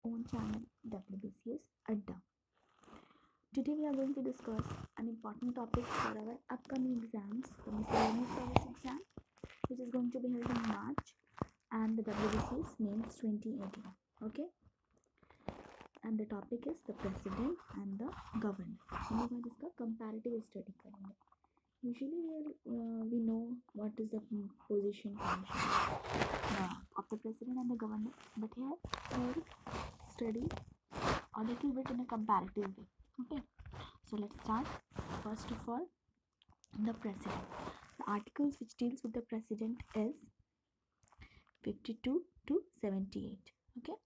own channel wbcs Adda. Today we are going to discuss an important topic for our upcoming exams, the miscellaneous service exam, which is going to be held in March, and the wbcs mains 2018. Okay, and the topic is the president and the governor. हम लोग इसका comparative study करेंगे. Usually we know what is the position of the president and the governor, but here we'll study a little bit in a comparative way. Okay, so let's start. First of all, the president. The articles which deals with the president is 52 to 78. Okay,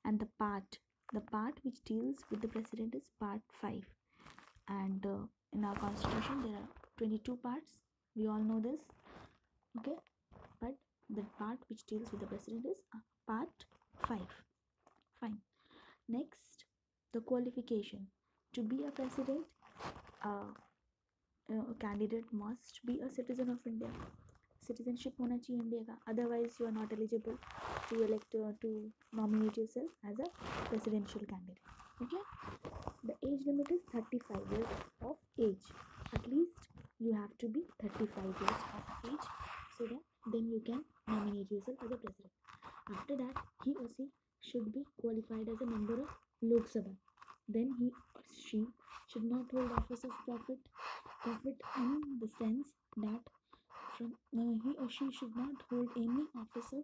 and the part which deals with the president is part 5, and in our constitution there are 22 parts. We all know this. Okay, but the part which deals with the president is part 5. Fine. Next, the qualification. To be a president, a candidate must be a citizen of India. Citizenship होना चाहिए India का, otherwise you are not eligible to elect to nominate yourself as a presidential candidate. Okay, the age limit is 35 years of age. At least you have to be 35 years of age, so that then you can nominate yourself as a president. After that, he or she should be qualified as a member of Lok Sabha. Then he or she should not hold office of profit in the sense that he or she should not hold any office of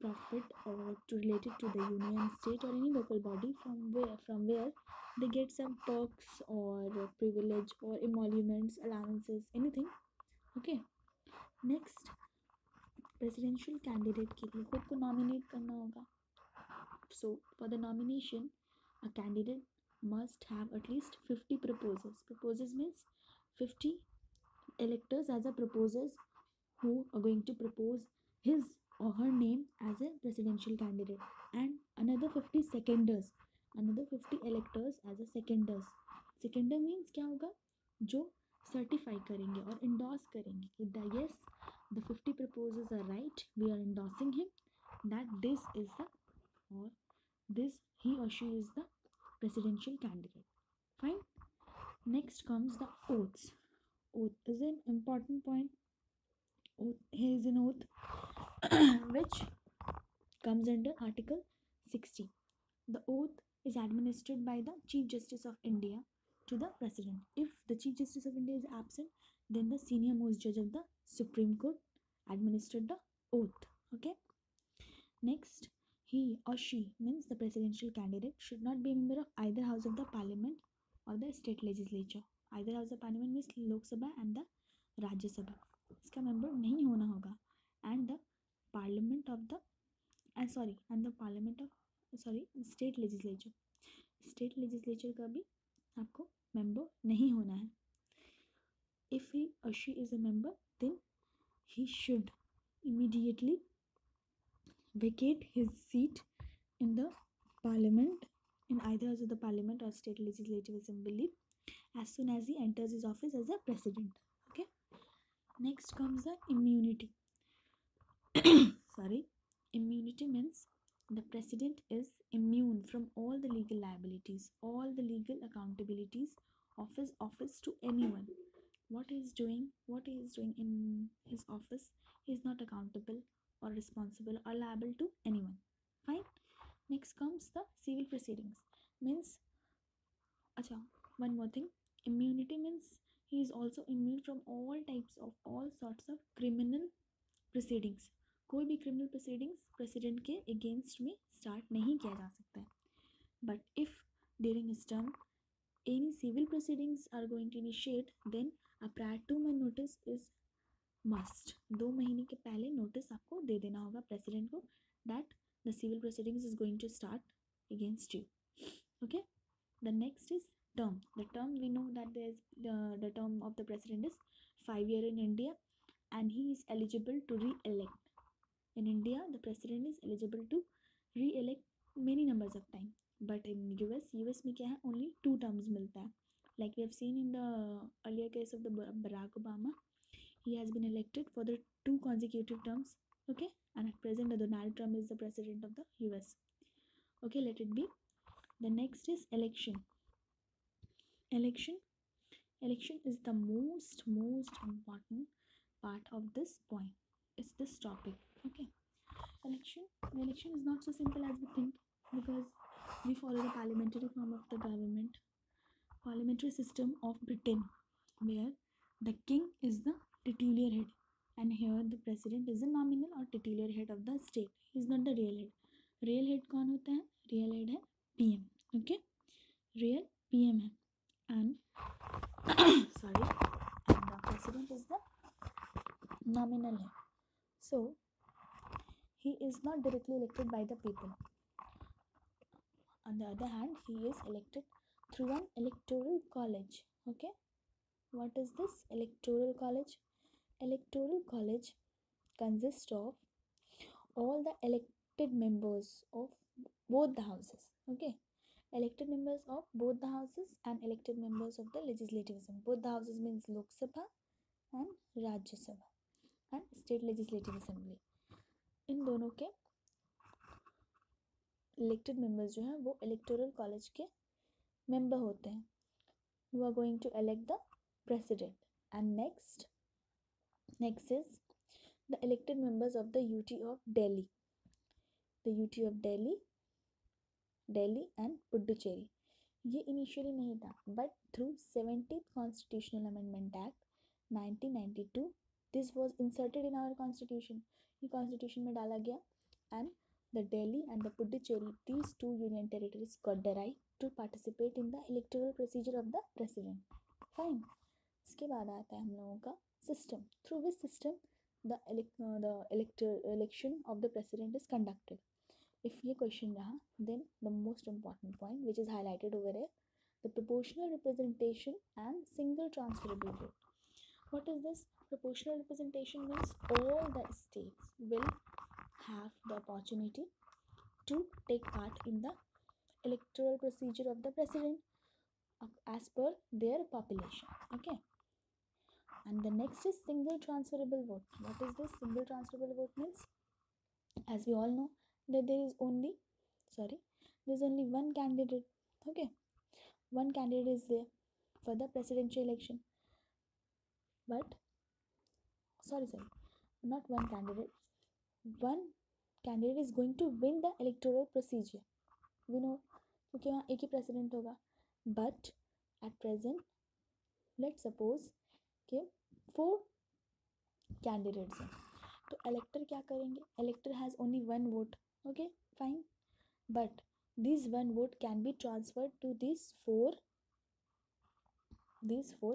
profit or related to the union, state, or any local body from where they get some perks or privilege or emoluments, allowances, anything. Okay, next, presidential candidate के लिए खुद को nominate करना होगा. So for the nomination, a candidate must have at least 50 proposers. Proposers means 50 electors as a proposers who are going to propose his or her name as a presidential candidate, and another 50 seconders, another 50 electors as a seconders. Seconder means क्या होगा, जो certify करेंगे और endorse करेंगे कि yes, the 50 proposals are right, we are endorsing him, that this is the, or this he or she is the presidential candidate. Fine. Next comes the oaths. Oath is an important point. Oath, here is an oath which comes under Article 60. The oath is administered by the Chief Justice of India to the President. If the Chief Justice of India is absent, then the senior most judge of the Supreme Court administered the oath. Okay. Next, he or she means the presidential candidate should not be a member of either house of the parliament or the state legislature. Either house of parliament means Lok Sabha and the Rajya Sabha. इसका member नहीं होना होगा, and the parliament of the state legislature. State legislature का भी आपको member नहीं होना है. If he or she is a member, then he should immediately vacate his seat in the parliament, in either house of the parliament or state legislative assembly, as soon as he enters his office as a president. Okay. Next comes the immunity. Immunity means the president is immune from all the legal liabilities, all the legal accountabilities of his office to anyone. What he is doing in his office, he is not accountable or responsible or liable to anyone. Fine. Next comes the civil proceedings. Means, one more thing. Immunity means he is also immune from all sorts of criminal proceedings. कोई भी criminal proceedings president के against में start नहीं किया जा सकता है. But if during his term any civil proceedings are going to initiate, then a prior 2 month notice is must. 2 महीने के पहले notice आपको दे देना होगा president को that the civil proceedings is going to start against you. Okay. The next is term. The term, we know that there is the term of the president is 5 years in India, and he is eligible to re-elect. In India, the president is eligible to re-elect many numbers of time, but in US में क्या है, only 2 terms मिलता है. Like we have seen in the earlier case of the Barack Obama, he has been elected for the 2 consecutive terms. Okay, and at present the Donald Trump is the president of the US. Okay, let it be. The next is election. Election. Election is the most important part of this point. It's this topic. Okay. Election. The election is not so simple as we think, because we follow the parliamentary form of the government, parliamentary system of Britain, where the king is the titular head, and here the president is the nominal or titular head of the state. He is not the real head. Real head कौन होता है? Real head है PM. Okay, real PM है, and sorry, and the president is the nominal head. So he is not directly elected by the people. On the other hand, he is elected through an electoral college. Okay, what is this electoral college? Electoral college consists of all the elected members of both the houses. Okay, elected members of both the houses and elected members of the legislative assembly. Both the houses means Lok Sabha and Rajya Sabha and state legislative assembly. इन दोनों के elected members जो हैं वो electoral college के member होते हैं, who are going to elect the president. And next is the elected members of the UT of Delhi. The UT of Delhi and Puducherry. ये initially नहीं था, but through 17th Constitutional Amendment Act 1992 this was inserted in our constitution. ये constitution में डाला गया, and the Delhi and the Puducherry, these two union territories got the right to participate in the electoral procedure of the president. Fine. इसके बाद आता है हम लोगों का system, through which system the election of the president is conducted. If ये question रहा, then the most important point which is highlighted over here, the proportional representation and single transferable vote. What is this? Proportional representation means all the states will have the opportunity to take part in the electoral procedure of the president as per their population. Okay. And the next is single transferable vote. What is this? Single transferable vote means, as we all know, that there's only one candidate. Okay, one candidate is there for the presidential election, but not one candidate. One candidate is going to win the electoral procedure. We know, क्योंकि वहाँ एक ही president होगा. But at present, let's suppose कि 4 candidates हैं, तो elector क्या करेंगे? Elector has only one vote. Okay, fine. But this one vote can be transferred to these four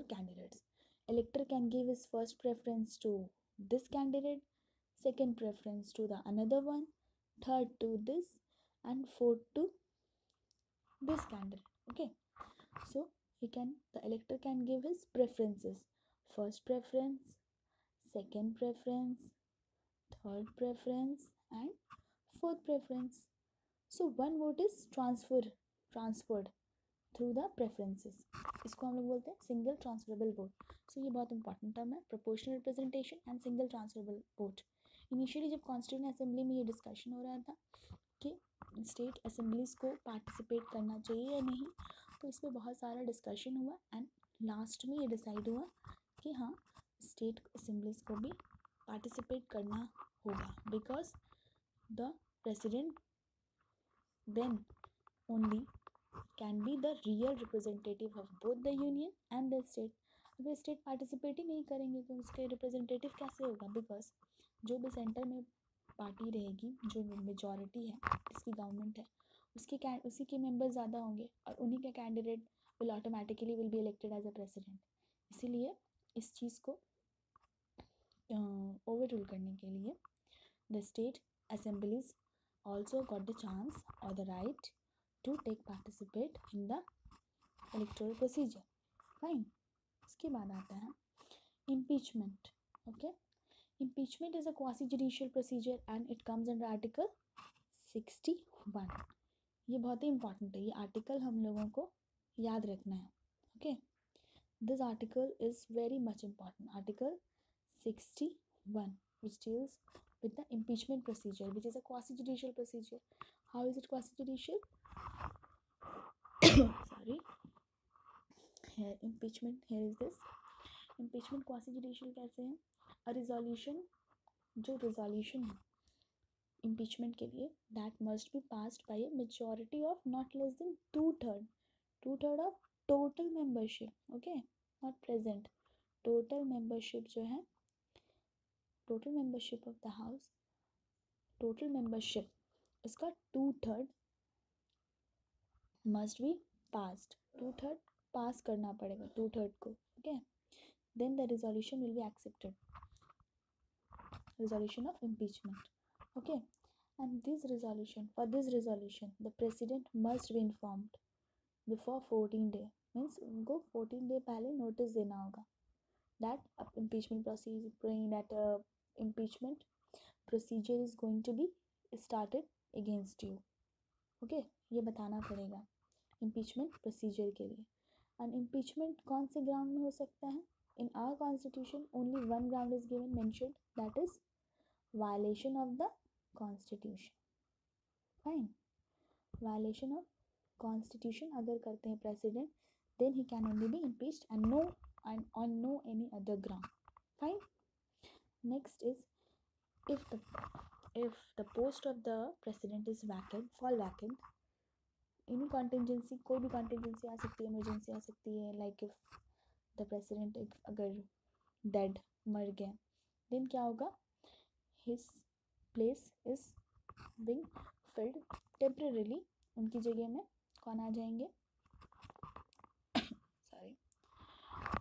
candidates. Elector can give his first preference to this candidate, second preference to the another one, third to this, and fourth to this candidate. Okay, so the elector can give his preferences: first preference, second preference, third preference, and fourth preference. So one vote is transferred through the preferences. इसको हम लोग बोलते हैं single transferable vote. So ये बहुत important term है, proportional representation and single transferable vote. Initially जब constituent assembly में ये discussion हो रहा था कि state assemblies को participate करना चाहिए या नहीं, तो इस पर बहुत सारा discussion हुआ and last में ये decide हुआ कि हाँ state assemblies को भी participate करना होगा, because the president then only can be the real representative of both the union and the state. अगर स्टेट पार्टिसिपेट ही नहीं करेंगे तो उसके रिप्रेजेंटेटिव कैसे होगा? बिकॉज जो भी सेंटर में पार्टी रहेगी, जो मेजॉरिटी है जिसकी गवर्नमेंट है, उसी के मेंबर ज़्यादा होंगे और उन्हीं के candidate will automatically will be elected as a president. इसीलिए इस चीज़ को ओवर रूल करने के लिए the state assemblies also got the chance or the right to take participate in the electoral procedure. Fine. इसके बाद आता है impeachment. Okay, impeachment is a quasi judicial procedure and it comes under article 61. ये बहुत ही important है, ये article हम लोगों को याद रखना है. Okay, this article is very much important. Article 61, which deals with the impeachment procedure, which is a quasi judicial procedure. How is it quasi judicial? Sorry. Here impeachment, here is this impeachment quasi judicial कैसे है? A resolution, जो resolution है impeachment के लिए, that must be passed by a majority of not less than 2/3 of total membership. Okay, not present, total membership जो है, total membership of the house, total membership उसका 2/3 must be passed, 2/3 पास करना पड़ेगा 2/3 को. Okay, then the resolution will be accepted, resolution of impeachment. Okay, and this resolution, for this resolution the president must be informed before 14 day, means उनको 14 day पहले notice देना होगा that impeachment procedure, that impeachment procedure is going to be started against you. Okay, ये बताना पड़ेगा impeachment procedure के लिए. and impeachment कौन से ground में हो सकता है? In our constitution only one ground is given mentioned, that is violation of the constitution. Fine, violation of constitution अगर करते हैं president, then he can only be impeached and on no any other ground. Fine. Next is if the post of the president is vacant, fall vacant, any contingency, कोई भी contingency आ सकती है, emergency आ सकती है, like if the president अगर dead, मर गया, then क्या होगा? His place is being filled temporarily, उनकी जगह में कौन आ जाएंगे? Sorry,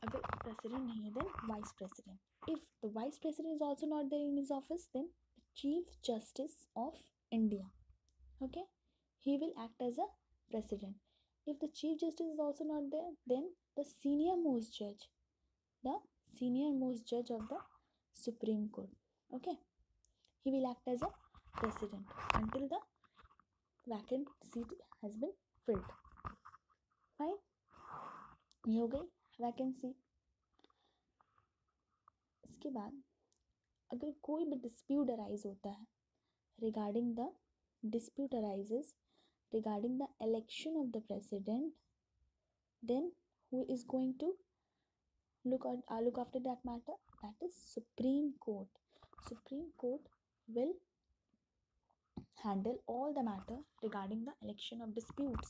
अगर president नहीं है, then vice president. If the vice president is also not there in his office, then the chief justice of India, okay, he will act as a president. If the chief justice is also not there, then the senior most judge of the Supreme Court, okay, he will act as a president until the vacant seat has been filled. Fine, ये हो गई vacancy. इसके बाद अगर कोई भी dispute arise होता है regarding the dispute arises regarding the election of the president, then who is going to look after that matter? That is Supreme Court. Supreme Court will handle all the matter regarding the election of disputes,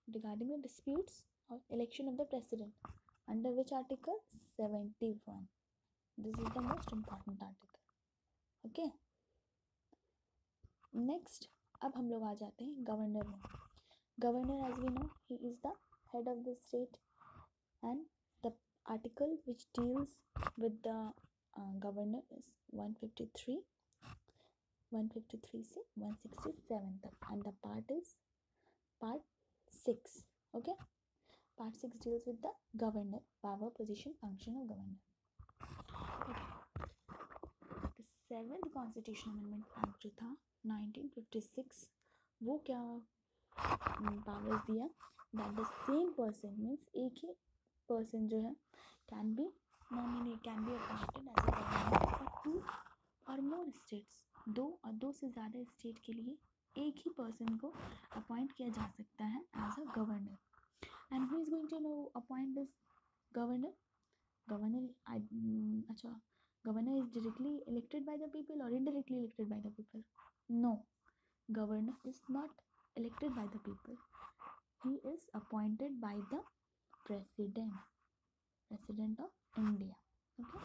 regarding the disputes of election of the president, under which article? 71. This is the most important article. Okay, next अब हम लोग आ जाते हैं governor में. Governor, as we know, he is the head of the state, and the article which deals with the governor is 153 से 167 तक, and the part is part 6. Okay, part 6 deals with the governor, power, position, function of governor. Okay, the 7th constitutional amendment act जो था 1956, वो क्या powers दिया? That the same person, means एक ही person जो है can be appointed as a governor for 2 और मोर स्टेट्स, 2 से ज़्यादा स्टेट के लिए एक ही पर्सन को अपॉइंट किया जा सकता है as a governor. And who is going to appoint this governor? अच्छा, governor is directly elected by the people और indirectly elected by the people? No, governor is not elected by the people. He is appointed by the president of India. Okay,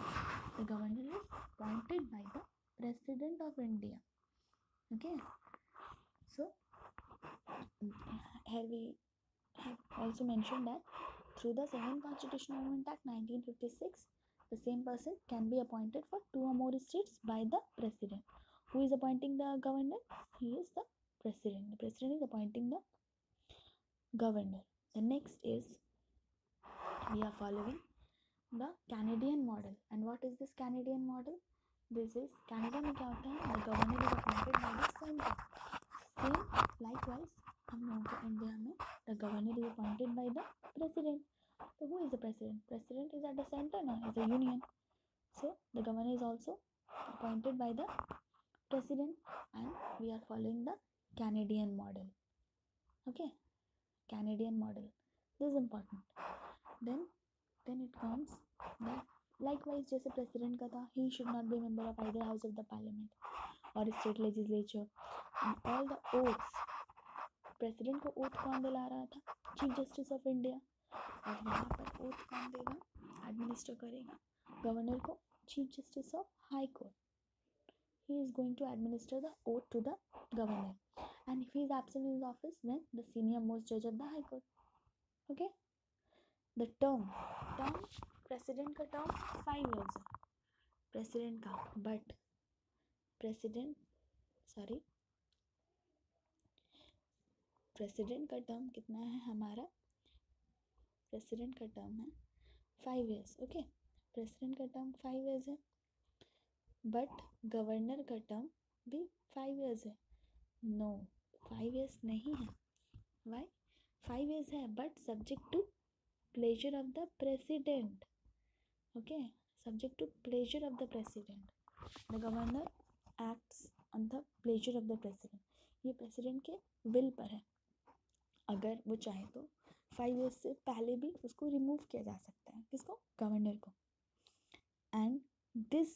the governor is appointed by the president of India. Okay, so here we have also mentioned that through the 7th Constitutional Amendment Act 1956, the same person can be appointed for 2 or more states by the president. Who is appointing the governor? He is the president. The president is appointing the governor. The next is we are following the Canadian model. And what is this Canadian model? This is Canada में क्या होता है? The governor is appointed by the center. Same likewise हम लोगों को India में the governor is appointed by the president. So who is the president? President is at the center now, is a union. So the governor is also appointed by the president, and we are following the Canadian model. Okay, Canadian model. This is important. Then it comes that likewise जैसे president का था, he should not be a member of either house of the parliament or state legislature, and all the oaths. president को oath कौन दिला रहा था? Chief Justice of India. और यहाँ पर oath कौन देगा? Administer करेगा governor को Chief Justice of High Court. He is going to administer the oath to the governor, and if he is absent in his office, then the senior most judge of the High Court. Okay. The term president का term 5 years है president का, but president का term कितना है हमारा? president का term है 5 years. Okay, president का term 5 years है, but governor का term भी 5 years है. No, 5 years नहीं है. Why? 5 years है, but subject to pleasure of the president. Okay, subject to pleasure of the president. The governor acts on the pleasure of the president. ये president के will पर है. अगर वो चाहे तो 5 years से पहले भी उसको remove किया जा सकता है. किसको? governor को. And this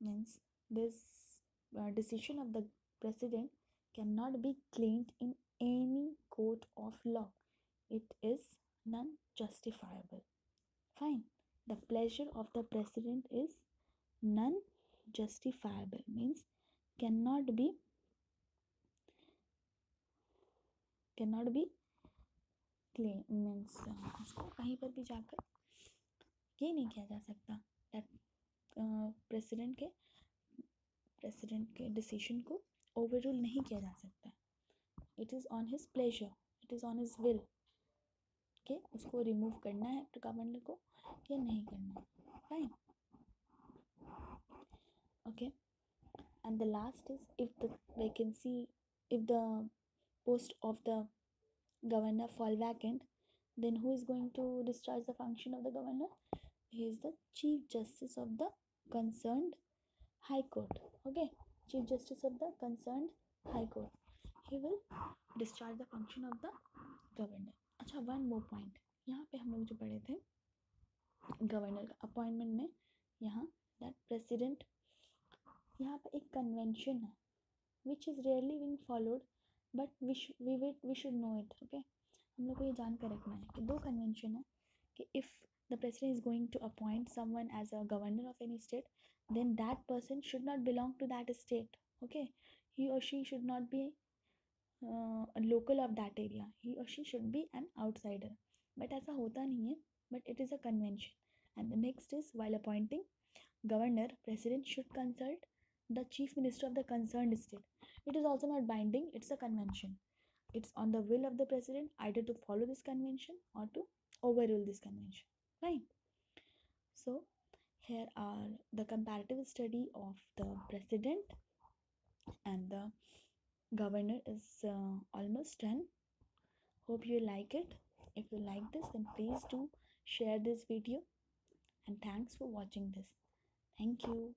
means this decision of the president cannot be claimed in any court of law. It is non-justifiable. Fine. The pleasure of the president is non-justifiable, means cannot be claim, means उसको कहीं पर भी जाकर ये नहीं किया जा सकता that president के decision को overrule नहीं किया जा सकता. It is on his pleasure, it is on his will कि उसको remove करना है governor को या नहीं करना है. Fine. Okay. And the last is, if the post of the governor fall vacant, then who is going to discharge the function of the governor? He is the Chief Justice of the concerned High Court. Okay, Chief Justice of the concerned High Court. He will discharge the function of the governor. अच्छा, one more point. यहाँ पे हम लोग जो पढ़े थे governor का appointment में, यहाँ that president, यहाँ पे एक कन्वेंशन है which is rarely being followed, but we should know it. Okay, हम लोग को ये जान कर रखना है कि दो कन्वेंशन है कि if the president is going to appoint someone as a governor of any state, then that person should not belong to that state. Okay, he or she should not be a local of that area. He or she should be an outsider. But ऐसा होता नहीं है, but it is a convention. And the next is, while appointing governor, president should consult the chief minister of the concerned state. It is also not binding, it's a convention. It's on the will of the president either to follow this convention or to overrule this convention. Fine. So here are the comparative study of the president and the governor is almost done. Hope you like it. If you like this, then please do share this video, and thanks for watching this. Thank you.